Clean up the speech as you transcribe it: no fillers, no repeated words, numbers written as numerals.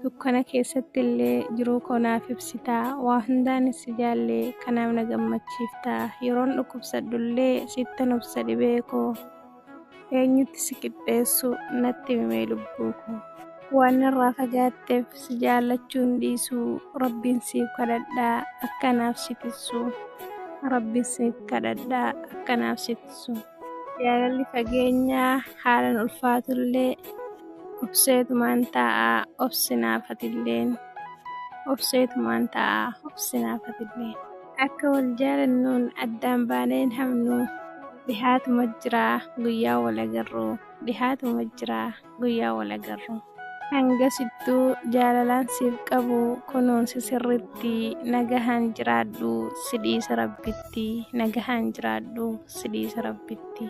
dukkana keessattillee jiruu koo naaf ibsitaa, waa hundaanis si jaallee kanaaf na gammachiiftaa, yeroon dhukkubsadhullee sittan obsa dhibee koo, eenyutti si qixxeessu natti himee lubbuu koo. Waan narraa fagaatteef si jaallachuun dhiisuu, rabbiin siif kadhadhaa akkanaaf si tissu, rabbiin siif kadhadhaa akkanaaf si tissu. Jaalalli fageenyaa haalan ulfaatullee obseetumaan taa'aa obsinaafatilleen, obseetumaan taa'aa obsinaafatilleen. Akka wal jaalannuun addaan baanee hin hafnu, dhihaatuma jiraa guyyaa wal agarru, dhihaatuma jiraa guyyaa wal agarru. Hangasittuu jaalalaan siif qabu kunuunsi sirriitti, nagahaan jiraadhu si dhiisa rabbitti, nagahaan jiraadhu si dhiisa rabbitti.